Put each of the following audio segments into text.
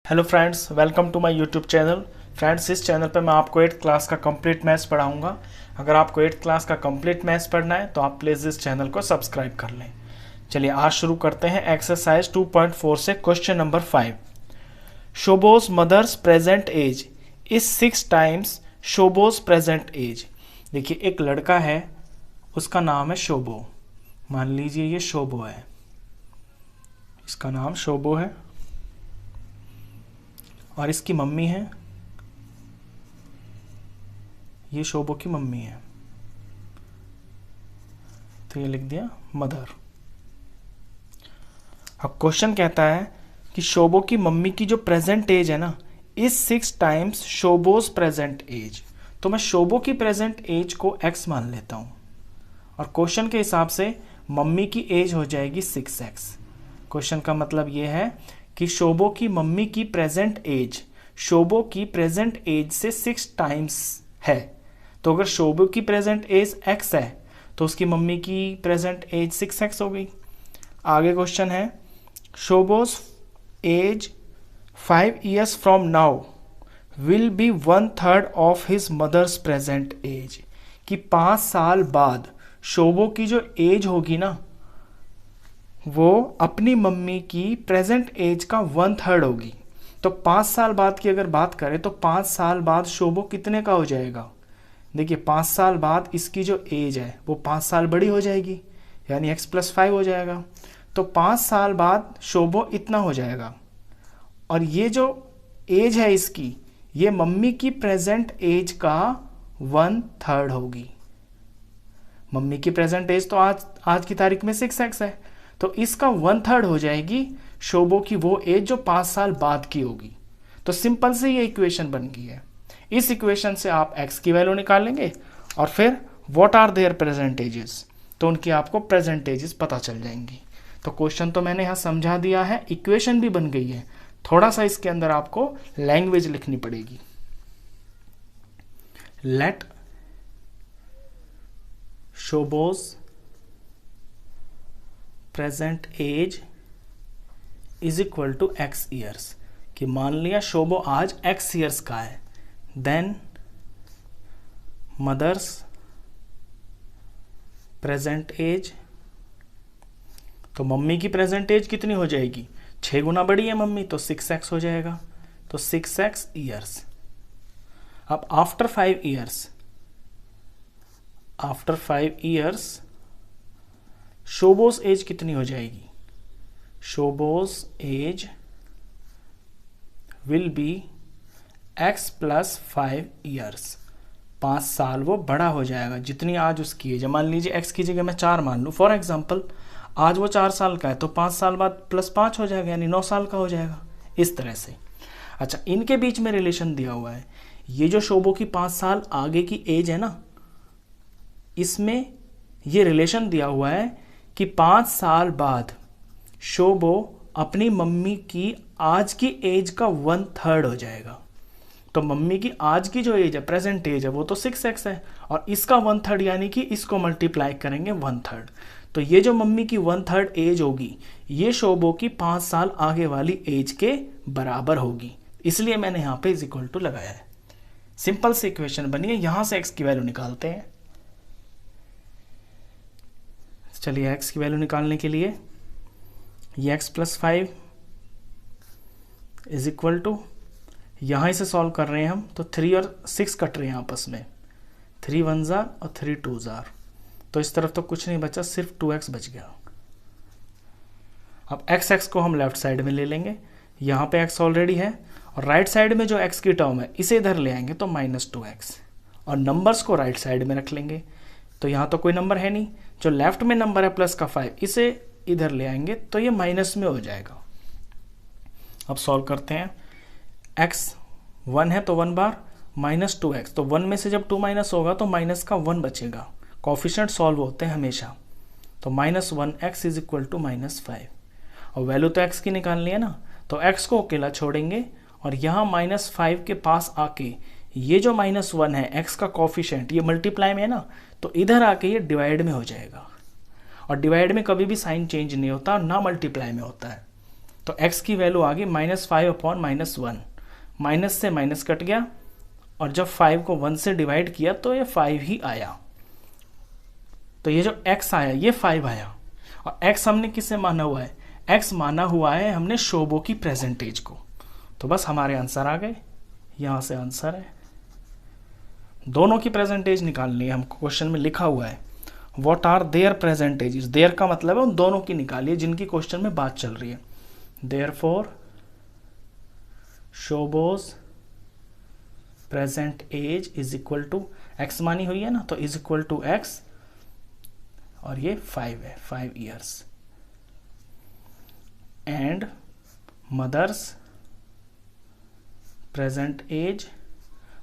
Hello friends, welcome to my YouTube channel. Friends, इस channel पर मैं आपको 8th क्लास का कंप्लीट मैथ्स पढ़ाऊंगा। अगर आपको 8th क्लास का कंप्लीट मैथ्स पढ़ना है तो आप प्लीज़ इस चैनल को सब्सक्राइब कर लें। चलिए आज शुरू करते हैं एक्सरसाइज 2.4 से question number 5। Shobo's mother's present age is 6 times Shobo's present age. देखिए, एक लड़का है, उसका नाम है शोबो। मान लीजिए ये शोबो है, इसका नाम शोबो है और इसकी मम्मी है, ये शोबो की मम्मी है, तो ये लिख दिया मदर। अब क्वेश्चन कहता है कि शोबो की मम्मी की जो प्रेजेंट एज है ना, is 6 times Shobo's present age. तो मैं शोबो की प्रेजेंट एज को x मान लेता हूं और क्वेश्चन के हिसाब से मम्मी की एज हो जाएगी 6x। क्वेश्चन का मतलब ये है कि शोबो की मम्मी की प्रेजेंट एज शोबो की प्रेजेंट एज से 6 टाइम्स है। तो अगर शोबो की प्रेजेंट एज x है तो उसकी मम्मी की प्रेजेंट एज 6x हो गई। आगे क्वेश्चन है, Shobo's age 5 years from now will be 1/3 of his mother's present age. कि 5 साल बाद शोबो की जो एज होगी ना, वो अपनी मम्मी की प्रेजेंट एज का 1/3 होगी। तो 5 साल बाद की अगर बात करें तो 5 साल बाद शोबो कितने का हो जाएगा। देखिए, 5 साल बाद इसकी जो एज है वो 5 साल बड़ी हो जाएगी, यानी x+5 हो जाएगा। तो 5 साल बाद शोबो इतना हो जाएगा और ये जो एज है इसकी, ये मम्मी की प्रेजेंट एज का 1/3 होगी। मम्मी की प्रेजेंट एज तो आज की तारीख में 6x है, तो इसका 1/3 हो जाएगी शोबो की वो एज जो 5 साल बाद की होगी। तो सिंपल से ये इक्वेशन बन गई है। इस इक्वेशन से आप x की वैल्यू निकालेंगे और फिर व्हाट आर देयर प्रेजेंटेजेस, तो उनकी आपको प्रेजेंटेजेस पता चल जाएंगी। तो क्वेश्चन तो मैंने यहाँ समझा दिया है, इक्वेशन भी बन गई है। थोड़ा सा इसके अंदर आपको लैंग्वेज लिखनी पड़ेगी। Let Shobo's present age is equal to x years. कि मान लिया शोबो आज x ईयर्स का है, देन मदर्स प्रेजेंट एज, तो मम्मी की प्रेजेंट एज कितनी हो जाएगी, 6 गुना बड़ी है मम्मी, तो 6x हो जाएगा, तो 6x ईयर्स। अब आफ्टर 5 ईयर्स शोबोस एज कितनी हो जाएगी, Shobo's age will be x+5 years. 5 साल वो बड़ा हो जाएगा जितनी आज उसकी एज है। मान लीजिए x की जगह मैं 4 मान लूँ फॉर एग्जाम्पल, आज वो 4 साल का है तो 5 साल बाद +5 हो जाएगा, यानी 9 साल का हो जाएगा, इस तरह से। अच्छा, इनके बीच में रिलेशन दिया हुआ है। ये जो शोबो की 5 साल आगे की एज है ना, इसमें ये रिलेशन दिया हुआ है कि 5 साल बाद शोबो अपनी मम्मी की आज की एज का 1/3 हो जाएगा। तो मम्मी की आज की जो एज है, प्रेजेंट एज है, वो तो 6x है और इसका 1/3 यानी कि इसको मल्टीप्लाई करेंगे 1/3। तो ये जो मम्मी की 1/3 एज होगी, ये शोबो की 5 साल आगे वाली एज के बराबर होगी, इसलिए मैंने यहाँ पे इज इक्वल टू लगाया है। सिंपल सी इक्वेशन बनी है। यहाँ से x की वैल्यू निकालते हैं। चलिए, x की वैल्यू निकालने के लिए ये x+5 इज इक्वल टू, यहाँ इसे सॉल्व कर रहे हैं हम, तो 3 और 6 कट रहे हैं आपस में, 3 1 जार और 3 2 जार, तो इस तरफ तो कुछ नहीं बचा, सिर्फ 2x बच गया। अब x को हम लेफ्ट साइड में ले लेंगे, यहाँ पे x ऑलरेडी है और राइट साइड में जो x की टर्म है इसे इधर ले आएंगे तो -2x, और नंबर्स को राइट साइड में रख लेंगे। तो यहाँ तो कोई नंबर है नहीं, जो लेफ्ट में नंबर है प्लस का 5, इसे इधर ले आएंगे तो ये माइनस में हो जाएगा। अब सॉल्व करते हैं। x 1 है तो 1 बार -2x, तो 1 में से जब 2 माइनस होगा तो माइनस का 1 बचेगा। कोफिशिएंट सॉल्व होते हैं हमेशा, तो -1x इज इक्वल टू -5, और वैल्यू तो x की निकालनी है ना, तो x को अकेला छोड़ेंगे और यहाँ -5 के पास आके ये जो -1 है x का कोफिशिएंट, ये मल्टीप्लाई में है ना, तो इधर आके ये डिवाइड में हो जाएगा। और डिवाइड में कभी भी साइन चेंज नहीं होता, ना मल्टीप्लाई में होता है। तो x की वैल्यू आ गई -5/-1, माइनस से माइनस कट गया और जब 5 को 1 से डिवाइड किया तो ये 5 ही आया। तो ये जो x आया ये 5 आया। और x हमने किसे माना हुआ है? x माना हुआ है हमने शोभो की प्रेजेंटेज को। तो बस हमारे आंसर आ गए, यहाँ से आंसर है। दोनों की प्रेजेंटेज निकालनी है हमको, क्वेश्चन में लिखा हुआ है व्हाट आर देयर प्रेजेंटेजेस। देयर का मतलब है उन दोनों की निकालिए जिनकी क्वेश्चन में बात चल रही है। देयरफॉर शोभोज present age is equal to, X मानी हुई है ना, तो इज इक्वल टू एक्स और ये 5 है, 5 years. And mothers present age,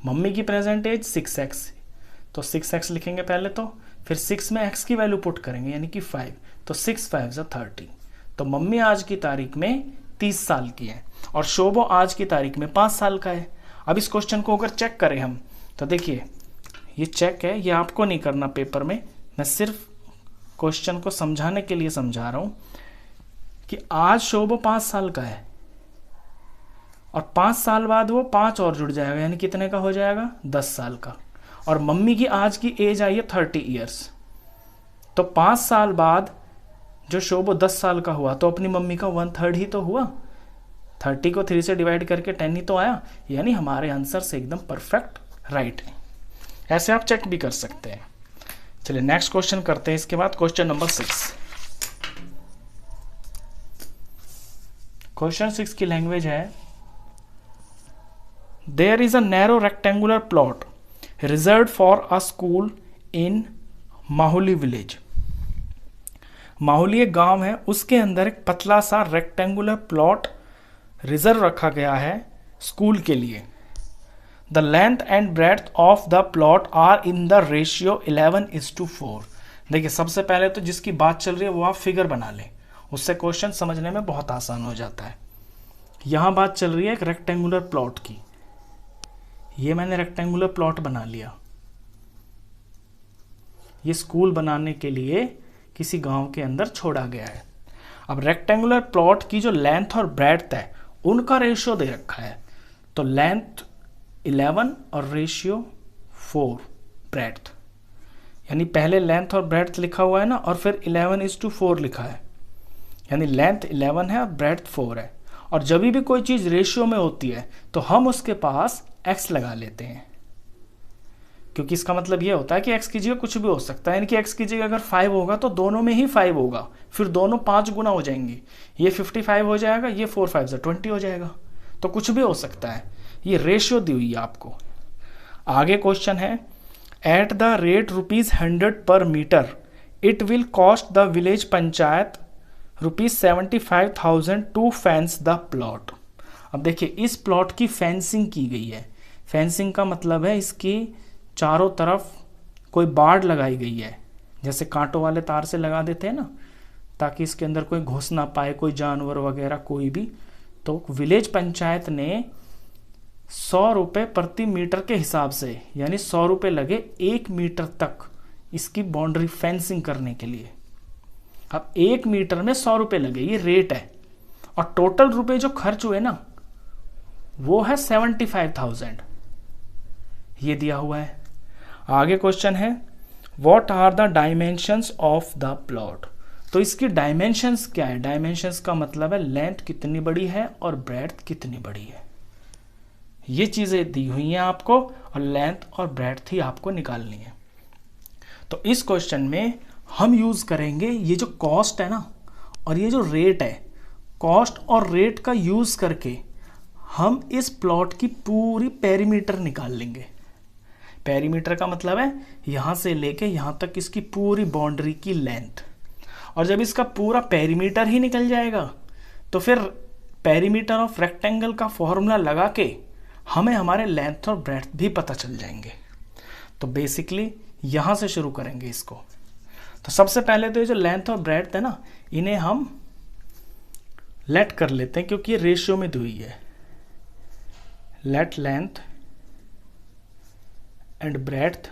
mummy की प्रेजेंट एज 6x, तो 6x लिखेंगे पहले, तो फिर 6 में x की वैल्यू पुट करेंगे यानी कि 5, तो 6 5 30। तो मम्मी आज की तारीख में 30 साल की है और शोभो आज की तारीख में 5 साल का है। अब इस क्वेश्चन को अगर चेक करें हम तो देखिए ये चेक है, ये आपको नहीं करना पेपर में, मैं सिर्फ क्वेश्चन को समझाने के लिए समझा रहा हूं कि आज शोभो 5 साल का है और 5 साल बाद वो 5 और जुड़ जाएगा यानी कितने का हो जाएगा? 10 साल का। और मम्मी की आज की एज आई है 30 ईयर्स, तो 5 साल बाद जो शोभो 10 साल का हुआ तो अपनी मम्मी का 1/3 ही तो हुआ। 30 को 3 से डिवाइड करके 10 ही तो आया, यानी हमारे आंसर से एकदम परफेक्ट राइट है। ऐसे आप चेक भी कर सकते हैं। चलिए नेक्स्ट क्वेश्चन करते हैं। इसके बाद क्वेश्चन नंबर 6। क्वेश्चन 6 की लैंग्वेज है there is a narrow rectangular plot reserved for a school in Mahuli village. Mahuli एक गांव है, उसके अंदर एक पतला सा रेक्टेंगुलर प्लॉट रिजर्व रखा गया है स्कूल के लिए। The length and breadth of the plot are in the ratio 11:4। देखिए सबसे पहले तो जिसकी बात चल रही है वो आप फिगर बना लें, उससे क्वेश्चन समझने में बहुत आसान हो जाता है। यहां बात चल रही है एक रेक्टेंगुलर प्लॉट की, ये मैंने रेक्टेंगुलर प्लॉट बना लिया, ये स्कूल बनाने के लिए किसी गांव के अंदर छोड़ा गया है। अब रेक्टेंगुलर प्लॉट की जो लेंथ और ब्रेड्थ है उनका रेशियो दे रखा है, तो लेंथ 11 और रेशियो 4 ब्रेड्थ, यानी पहले लेंथ और ब्रेड्थ लिखा हुआ है ना और फिर 11:4 लिखा है, यानी लेंथ 11 है और ब्रेड्थ 4 है। और जब भी कोई चीज रेशियो में होती है तो हम उसके पास x लगा लेते हैं, क्योंकि इसका मतलब ये होता है कि x की जगह कुछ भी हो सकता है, यानी कि x की जगह अगर 5 होगा तो दोनों में ही 5 होगा, फिर दोनों 5 गुना हो जाएंगे, ये 55 हो जाएगा, ये 4 5 20 हो जाएगा, तो कुछ भी हो सकता है। ये रेशियो दी हुई है आपको। आगे क्वेश्चन है at the rate ₹100 per metre it will cost the village panchayat ₹75,000 to fence the plot. अब देखिए इस प्लॉट की फेंसिंग की गई है। फेंसिंग का मतलब है इसकी चारों तरफ कोई बाड़ लगाई गई है, जैसे कांटों वाले तार से लगा देते हैं ना, ताकि इसके अंदर कोई घुस ना पाए, कोई जानवर वगैरह कोई भी। तो विलेज पंचायत ने 100 रुपये प्रति मीटर के हिसाब से, यानी 100 रुपये लगे 1 मीटर तक इसकी बाउंड्री फेंसिंग करने के लिए। अब 1 मीटर में 100 रुपये लगे, ये रेट है, और टोटल रुपए जो खर्च हुए ना वो है 75,000, ये दिया हुआ है। आगे क्वेश्चन है what are the dimensions of the plot. तो इसकी डायमेंशंस क्या है? डायमेंशंस का मतलब है लेंथ कितनी बड़ी है और ब्रेड्थ कितनी बड़ी है, ये चीजें दी हुई हैं आपको, और लेंथ और ब्रेड्थ ही आपको निकालनी है। तो इस क्वेश्चन में हम यूज करेंगे ये जो कॉस्ट है ना और ये जो रेट है, कॉस्ट और रेट का यूज करके हम इस प्लॉट की पूरी पेरीमीटर निकाल लेंगे। पेरीमीटर का मतलब है यहां से लेके यहां तक इसकी पूरी बाउंड्री की लेंथ, और जब इसका पूरा पेरीमीटर ही निकल जाएगा तो फिर पेरीमीटर ऑफ रेक्टेंगल का फॉर्मूला लगा के हमें हमारे लेंथ और ब्रेड्थ भी पता चल जाएंगे। तो बेसिकली यहां से शुरू करेंगे इसको। तो सबसे पहले तो ये जो लेंथ और ब्रेड्थ है ना, इन्हें हम लेट कर लेते हैं क्योंकि ये रेशियो में दी हुई है। Let length and breadth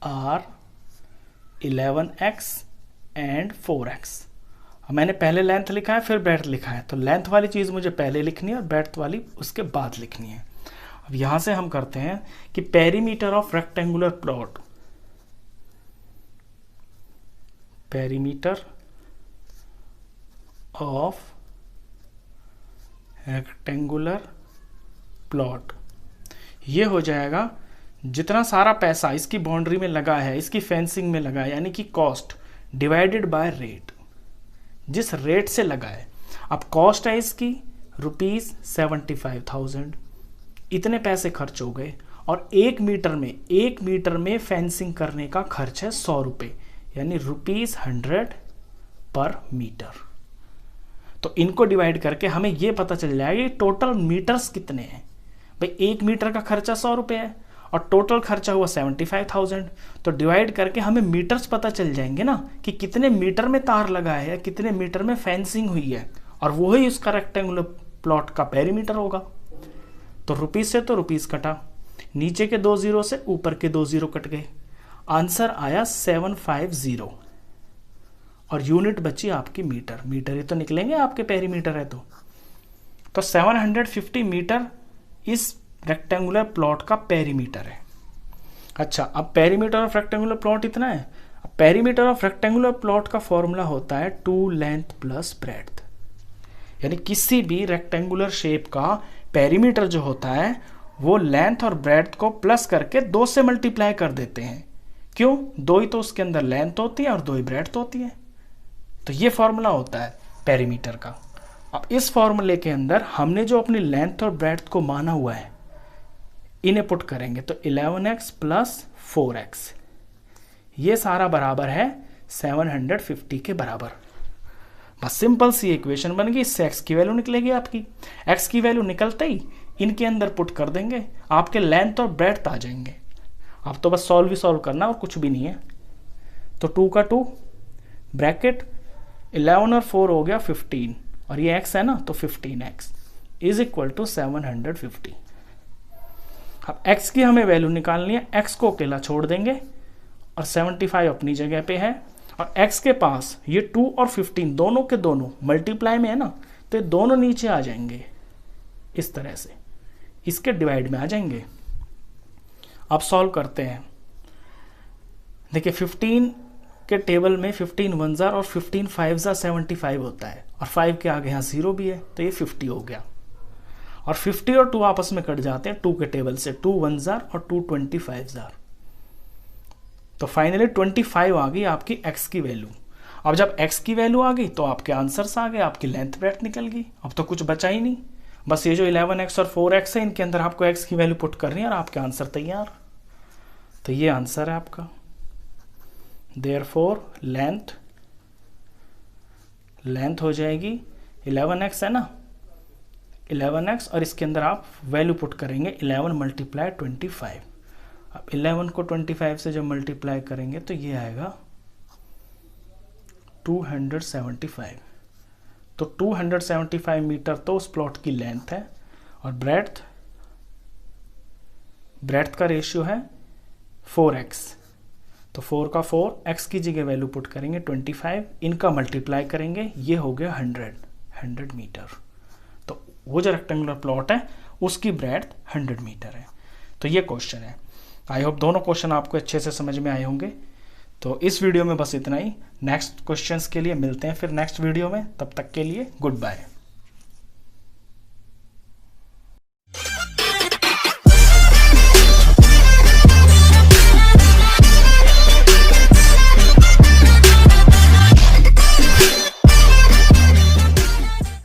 are 11x and 4x। अब मैंने पहले लेंथ लिखा है फिर ब्रेड्थ लिखा है, तो लेंथ वाली चीज़ मुझे पहले लिखनी है और ब्रेड्थ वाली उसके बाद लिखनी है। अब यहाँ से हम करते हैं कि perimeter of rectangular plot, perimeter of rectangular plot, ये हो जाएगा जितना सारा पैसा इसकी बाउंड्री में लगा है, इसकी फेंसिंग में लगा है, यानी कि कॉस्ट डिवाइडेड बाय रेट, जिस रेट से लगा है। अब कॉस्ट है इसकी ₹75,000, इतने पैसे खर्च हो गए, और 1 मीटर में फेंसिंग करने का खर्च है 100 रुपये, यानी ₹100 पर मीटर। तो इनको डिवाइड करके हमें ये पता चल जाएगा कि टोटल मीटर्स कितने हैं। भाई 1 मीटर का खर्चा 100 रुपये है और टोटल खर्चा हुआ 75,000, तो डिवाइड करके हमें मीटर्स पता चल जाएंगे ना कि कितने मीटर में तार लगा है या कितने मीटर में फेंसिंग हुई है, और वो ही उसका रेक्टेंगुलर प्लॉट का पेरीमीटर होगा। तो रुपीस से तो रुपीस कटा, नीचे के 2 जीरो से ऊपर के 2 जीरो कट गए, आंसर आया 750, और यूनिट बची आपकी मीटर। मीटर ही तो निकलेंगे आपके पेरीमीटर है तो 750 मीटर इस रेक्टेंगुलर प्लॉट का पेरीमीटर है। अच्छा, अब पेरीमीटर ऑफ रेक्टेंगुलर प्लॉट इतना है। अब पेरीमीटर ऑफ रेक्टेंगुलर प्लॉट का फॉर्मूला होता है 2 लेंथ प्लस ब्रेड्थ, यानी किसी भी रेक्टेंगुलर शेप का पेरीमीटर जो होता है वो लेंथ और ब्रेड्थ को प्लस करके 2 से मल्टीप्लाई कर देते हैं। क्यों? 2 ही तो उसके अंदर लेंथ होती है और 2 ही ब्रेड्थ होती है। तो ये फॉर्मूला होता है पेरीमीटर का। अब इस फॉर्मूले के अंदर हमने जो अपनी लेंथ और ब्रेड्थ को माना हुआ है इन्हें पुट करेंगे, तो 11x प्लस 4x, ये सारा बराबर है 750 के बराबर। बस सिंपल सी इक्वेशन बन गई, इससे x की वैल्यू निकलेगी आपकी। x की वैल्यू निकलते ही इनके अंदर पुट कर देंगे, आपके लेंथ और ब्रेड्थ आ जाएंगे। अब तो बस सॉल्व ही सॉल्व करना और कुछ भी नहीं है। तो 2 का 2 ब्रैकेट 11 और 4 हो गया 15, और ये x है ना, तो 15x इज इक्वल टू 750। अब x की हमें वैल्यू निकालनी है, x को अकेला छोड़ देंगे और 75 अपनी जगह पे है, और x के पास ये 2 और 15 दोनों के दोनों मल्टीप्लाई में है ना, तो ये दोनों नीचे आ जाएंगे इस तरह से, इसके डिवाइड में आ जाएंगे। अब सॉल्व करते हैं। देखिए 15 के टेबल में 15 1 जार और 15 5 जार 75 होता है, और 5 के आगे यहाँ 0 भी है, तो ये 50 हो गया। और 50 और 2 आपस में कट जाते हैं 2 के टेबल से, 2 1 जार और 2 25 जार। तो फाइनली 25 आ गई आपकी x की वैल्यू। अब जब x की वैल्यू आ गई तो आपके आंसर्स आ गए, आपकी लेंथ ब्रेड्थ निकल गई। अब तो कुछ बचा ही नहीं, बस ये जो 11x और 4x है इनके अंदर आपको x की वैल्यू पुट करनी है और आपके आंसर तैयार। तो ये आंसर है आपका। देयरफॉर लेंथ हो जाएगी 11x है ना, 11x, और इसके अंदर आप वैल्यू पुट करेंगे 11 मल्टीप्लाई 25। अब 11 को 25 से जब मल्टीप्लाई करेंगे तो ये आएगा 275। तो 275 मीटर तो उस प्लॉट की लेंथ है, और ब्रेड्थ का रेशियो है 4x। तो 4 का 4, x की जगह वैल्यू पुट करेंगे 25, इनका मल्टीप्लाई करेंगे, ये हो गया 100 मीटर। तो वो जो रेक्टेंगुलर प्लॉट है उसकी ब्रेड्थ 100 मीटर है। तो ये क्वेश्चन है। आई होप दोनों क्वेश्चन आपको अच्छे से समझ में आए होंगे। तो इस वीडियो में बस इतना ही। नेक्स्ट क्वेश्चंस के लिए मिलते हैं फिर नेक्स्ट वीडियो में, तब तक के लिए गुड बाय।